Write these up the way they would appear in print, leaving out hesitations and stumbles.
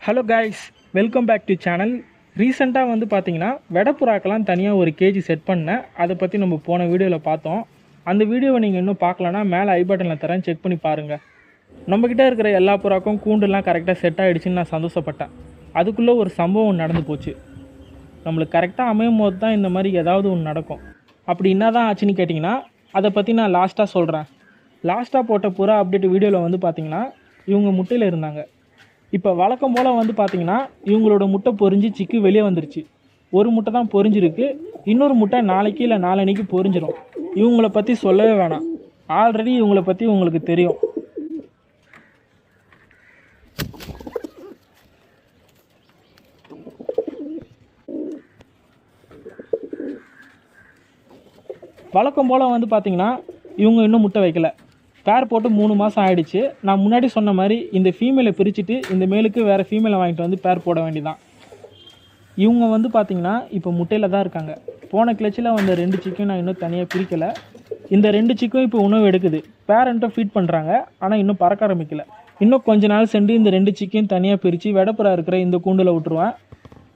Hello guys, welcome back to channel. ரீசெண்டாக வந்து பார்த்தீங்கன்னா வெடப்புறாக்கெல்லாம் தனியாக ஒரு கேஜி செட் பண்ணேன். அதை பற்றி நம்ம போன வீடியோவில் பார்த்தோம். அந்த வீடியோவை நீங்கள் இன்னும் பார்க்கலன்னா மேலே ஐ பட்டனில் தரேன், செக் பண்ணி பாருங்கள். நம்மக்கிட்ட இருக்கிற எல்லா புறாக்கும் கூண்டுலாம் கரெக்டாக செட் ஆகிடுச்சின்னு நான் சந்தோஷப்பட்டேன். அதுக்குள்ளே ஒரு சம்பவம் நடந்து போச்சு. நம்மளுக்கு கரெக்டாக அமையும் போது தான் இந்த மாதிரி ஏதாவது ஒன்று நடக்கும். அப்படி என்ன தான் ஆச்சுன்னு கேட்டிங்கன்னா அதை பற்றி நான் லாஸ்ட்டாக சொல்கிறேன். லாஸ்ட்டாக போட்ட புறா அப்டேட் வீடியோவில் வந்து பார்த்தீங்கன்னா இவங்க முட்டையில் இருந்தாங்க. இப்போ வழக்கம் போல் வந்து பார்த்திங்கன்னா இவங்களோட முட்டை பொரிஞ்சு சிக்கு வெளியே வந்துருச்சு. ஒரு முட்டை தான் பொரிஞ்சிருக்கு, இன்னொரு முட்டை நாளைக்கு இல்லை நாளன்னைக்கு பொரிஞ்சிடும். இவங்கள பற்றி சொல்லவே வேணாம், ஆல்ரெடி இவங்கள பற்றி உங்களுக்கு தெரியும். வழக்கம் போல் வந்து பார்த்திங்கன்னா இவங்க இன்னும் முட்டை வைக்கல. பேர் போட்டு 3 மாதம் ஆகிடுச்சு. நான் முன்னாடி சொன்ன மாதிரி இந்த ஃபீமேலை பிரிச்சுட்டு இந்த மேலுக்கு வேறு ஃபீமேலை வாங்கிட்டு வந்து பேர் போட வேண்டியதான். இவங்க வந்து பார்த்திங்கன்னா இப்போ முட்டையில் தான் இருக்காங்க. போன கிளச்சில் வந்த 2 சிக்கும் நான் இன்னும் தனியாக பிரிக்கலை. இந்த 2 சிக்கும் இப்போ உணவு எடுக்குது. பேரண்ட்டும் ஃபீட் பண்ணுறாங்க, ஆனால் இன்னும் பறக்க ஆரம்பிக்கலை. இன்னும் கொஞ்ச நாள் சென்று இந்த 2 சிக்கையும் தனியாக பிரித்து வெடப்புறா இருக்கிற இந்த கூண்டில் விட்டுருவேன்.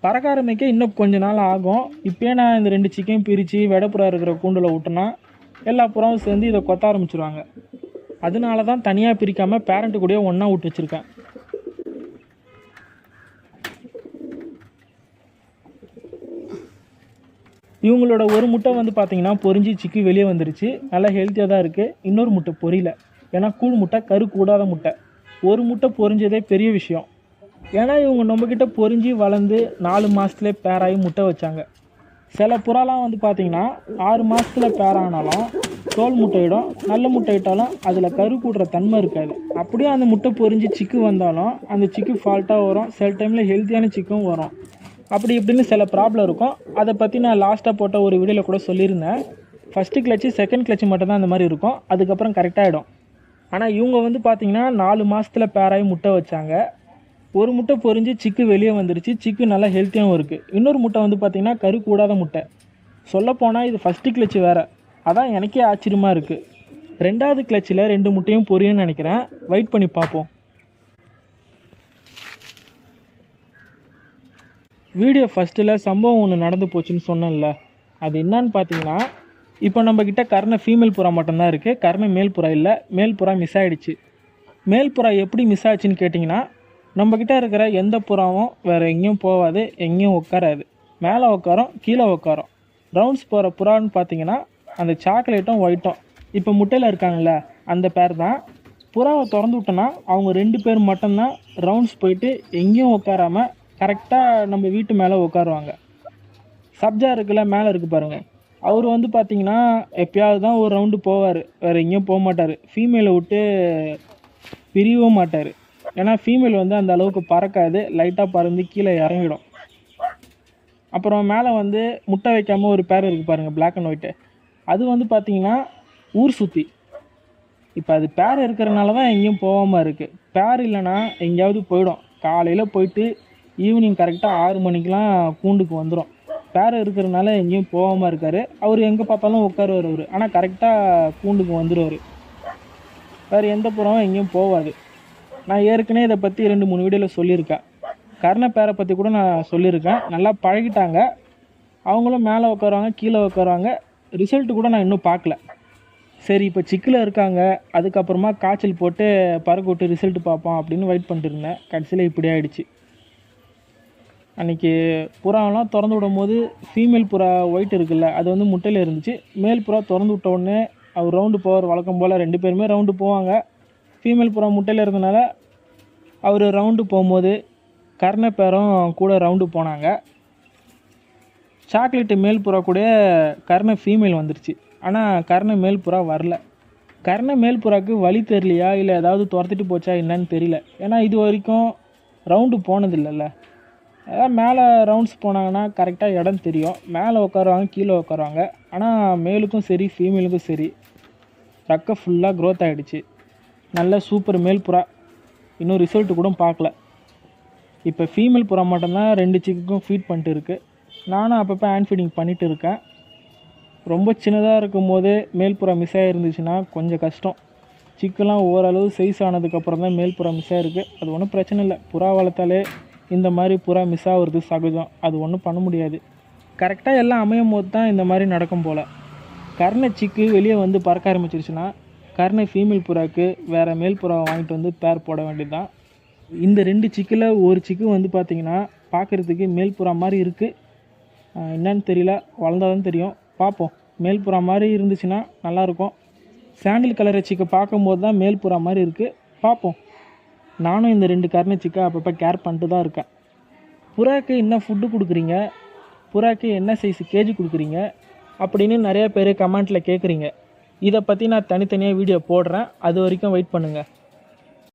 பறக்க ஆரம்பிக்க இன்னும் கொஞ்ச நாள் ஆகும். இப்போயே நான் இந்த 2 சிக்கையும் பிரித்து வெடப்புறா இருக்கிற கூண்டில் விட்டோன்னா எல்லா புறாவும் சேர்ந்து இதை கொத்த ஆரம்பிச்சிருவாங்க. அதனால தான் தனியாக பிரிக்காமல் பேரண்ட்டு கூடயே ஒன்றா விட்டு வச்சுருக்கேன். இவங்களோட ஒரு முட்டை வந்து பார்த்திங்கன்னா பொரிஞ்சு சிக்கி வெளியே வந்துருச்சு. நல்லா ஹெல்த்தியாக தான் இருக்குது. இன்னொரு முட்டை பொரியல, ஏன்னா கூழ் முட்டை கரு கூடாத முட்டை. ஒரு முட்டை பொரிஞ்சதே பெரிய விஷயம். ஏன்னா இவங்க நம்மக்கிட்ட பொரிஞ்சு வளர்ந்து 4 மாதத்துலேயே பேராகி முட்டை வச்சாங்க. சில புறாலாம் வந்து பார்த்திங்கன்னா 6 மாதத்தில் பேரானாலும் தோல் முட்டையிடும். நல்ல முட்டையிட்டாலும் அதில் கரு கூடுற தன்மை இருக்காது. அப்படியே அந்த முட்டை பொரிஞ்சு சிக்கு வந்தாலும் அந்த சிக்கு ஃபால்ட்டாக வரும். சில டைமில் ஹெல்த்தியான சிக்கும் வரும். அப்படி இப்படின்னு சில ப்ராப்ளம் இருக்கும். அதை பற்றி நான் லாஸ்ட்டாக போட்ட ஒரு வீடியோவில் கூட சொல்லியிருந்தேன். ஃபஸ்ட்டு கிளச்சு செகண்ட் கிளச்சு மட்டும்தான் அந்த மாதிரி இருக்கும், அதுக்கப்புறம் கரெக்டாகிடும். ஆனால் இவங்க வந்து பார்த்திங்கன்னா 4 மாதத்தில் பேராகி முட்டை வச்சாங்க. ஒரு முட்டை பொரிஞ்சு சிக்கு வெளியே வந்துருச்சு. சிக்கு நல்லா ஹெல்த்தியாகவும் இருக்குது. இன்னொரு முட்டை வந்து பார்த்திங்கன்னா கரு கூடாத முட்டை. சொல்லப்போனால் இது ஃபஸ்ட்டு கிளச்சு வேறு, அதான் எனக்கே ஆச்சரியமாக இருக்குது. 2வது கிளச்சில் 2 முட்டையும் பொரியும்னு நினைக்கிறேன். வெயிட் பண்ணி பார்ப்போம். வீடியோ ஃபஸ்ட்டில் சம்பவம் ஒன்று நடந்து போச்சுன்னு சொன்னேன்ல, அது என்னன்னு பார்த்தீங்கன்னா இப்போ நம்மக்கிட்ட கர்ண ஃபீமேல் புறா மட்டும்தான் இருக்குது. கர்ண மேல் புறா இல்லை. மேல் புறா மிஸ் ஆகிடுச்சு. மேல் புறா எப்படி மிஸ் ஆச்சுன்னு கேட்டிங்கன்னா, நம்மக்கிட்ட இருக்கிற எந்த புறாவும் வேறு எங்கேயும் போகாது, எங்கேயும் உட்காராது. மேலே உட்காரோம், கீழே உட்காரோம். ரவுண்ட்ஸ் போகிற புறான்னு பார்த்தீங்கன்னா அந்த சாக்லேட்டும் ஒயிட்டும் இப்போ முட்டையில் இருக்காங்கல்ல, அந்த பேர் தான். புறாவை திறந்து விட்டோன்னா அவங்க 2 பேர் மட்டும்தான் ரவுண்ட்ஸ் போயிட்டு எங்கேயும் உட்காராமல் கரெக்டாக நம்ம வீட்டு மேலே உட்காருவாங்க. சப்ஜா இருக்குல்ல, மேலே இருக்குது பாருங்கள், அவர் வந்து பார்த்திங்கன்னா எப்பயாவது தான் ஒரு ரவுண்டு போவார், வேறு எங்கேயும் போக மாட்டார். ஃபீமேலை விட்டு பிரியவும் மாட்டார். ஏன்னா ஃபீமேல் வந்து அந்த அளவுக்கு பறக்காது, லைட்டாக பறந்து கீழே இறங்கிடும். அப்புறம் மேலே வந்து முட்டை வைக்காமல் ஒரு பேர் இருக்குது பாருங்கள், பிளாக் அண்ட் ஒயிட்டு. அது வந்து பார்த்திங்கன்னா ஊர் சுற்றி. இப்போ அது பேர் இருக்கிறனால தான் எங்கேயும் போகாமல் இருக்குது. பேர் இல்லைன்னா எங்கேயாவது போயிடும். காலையில் போயிட்டு ஈவினிங் கரெக்டாக 6 மணிக்கெலாம் கூண்டுக்கு வந்துடும். பேர் இருக்கிறனால எங்கேயும் போகாமல் இருக்கார். அவர் எங்கே பார்த்தாலும் உட்காருவார் அவர், ஆனால் கரெக்டாக கூண்டுக்கு வந்துடுவார். வேறு எந்த புறமும் எங்கேயும் போகாது. நான் ஏற்கனவே இதை பற்றி 2-3 வீடியோவில் சொல்லியிருக்கேன். கர்ண பேரை பற்றி கூட நான் சொல்லியிருக்கேன். நல்லா பழகிட்டாங்க. அவங்களும் மேலே உட்காருவாங்க, கீழே உட்காருவாங்க. ரிசல்ட்டு கூட நான் இன்னும் பார்க்கல. சரி, இப்போ சிக்கில் இருக்காங்க, அதுக்கப்புறமா காய்ச்சல் போட்டு பறக்க விட்டு ரிசல்ட்டு பார்ப்போம் அப்படின்னு வெயிட் பண்ணிட்டு இருந்தேன். கடைசியில் இப்படி ஆகிடுச்சு. அன்றைக்கி புறாவெல்லாம் திறந்து விடும் போது ஃபீமேல் புறா ஒயிட் இருக்குல்ல, அது வந்து முட்டையில் இருந்துச்சு. மேல் புறா திறந்து விட்ட உடனே அவர் ரவுண்டு போவார். வழக்கம் போல் 2 பேருமே ரவுண்டு போவாங்க. ஃபீமேல் புறா முட்டையில் இருந்தனால அவர் ரவுண்டு போகும்போது கர்ண பேரும் கூட ரவுண்டு போனாங்க. சாக்லேட்டு மேல் புறா கூட கர்ண ஃபீமேல் வந்துருச்சு. ஆனால் கர்ண மேல் புறா வரல. கர்ண மேல் புறாவுக்கு வழி தெரியலையா, இல்லை ஏதாவது துரத்திட்டு போச்சா என்னன்னு தெரியல. ஏன்னா இது வரைக்கும் ரவுண்டு போனதில்லைல்ல. அதாவது மேலே ரவுண்ட்ஸ் போனாங்கன்னா கரெக்டாக இடம் தெரியும். மேலே உட்காருவாங்க, கீழே உட்காருவாங்க. ஆனால் மேலுக்கும் சரி ஃபீமேலுக்கும் சரி ரெக்கை ஃபுல்லாக க்ரோத் ஆகிடுச்சு. நல்ல சூப்பர் மேல் புறா. இன்னும் ரிசல்ட்டு கூட பார்க்கல. இப்போ ஃபீமேல் புறா மட்டும்தான் 2 சிக்குக்கும் ஃபீட் பண்ணிட்டு இருக்குது. நானும் அப்பப்போ ஹேண்ட் ஃபீடிங் பண்ணிகிட்டு இருக்கேன். ரொம்ப சின்னதாக இருக்கும் போது மேல் புறா மிஸ் ஆகிருந்துச்சுன்னா கொஞ்சம் கஷ்டம். சிக்கெல்லாம் ஓரளவு சைஸ் ஆனதுக்கப்புறம் தான் மேல் புறா மிஸ் ஆகிருக்கு. அது ஒன்றும் பிரச்சனை இல்லை. புறா வளர்த்தாலே இந்த மாதிரி புறா மிஸ் ஆகுறது சகஜம், அது ஒன்றும் பண்ண முடியாது. கரெக்டாக எல்லாம் அமையும் போது தான் இந்த மாதிரி நடக்கும் போல். கர்ண சிக்கு வெளியே வந்து பறக்க ஆரம்பிச்சிருச்சுன்னா கர்ண ஃபீமேல் புறாவுக்கு வேறு மேல் புறாவை வாங்கிட்டு வந்து பேர் போட வேண்டியது தான். இந்த 2 சிக்கில் ஒரு சிக்கு வந்து பார்த்திங்கன்னா பார்க்குறதுக்கு மேல் புறா மாதிரி இருக்குது. என்னன்னு தெரியல, வளர்ந்தாதான் தெரியும், பார்ப்போம். மேல் புறா மாதிரி இருந்துச்சுன்னா நல்லாயிருக்கும். சாண்டில் கலரை சிக்கை பார்க்கும்போது தான் மேல் புறா மாதிரி இருக்குது, பார்ப்போம். நானும் இந்த 2 கர்ண சிக்கை அப்பப்போ கேர் பண்ணிட்டு தான் இருக்கேன். புறாக்கு என்ன ஃபுட்டு கொடுக்குறீங்க, புறாக்கு என்ன சைஸ் கேஜி கொடுக்குறீங்க அப்படின்னு நிறைய பேர் கமெண்ட்டில் கேட்குறீங்க. இதை பற்றி நான் தனித்தனியாக வீடியோ போடுறேன், அது வரைக்கும் வெயிட் பண்ணுங்கள்.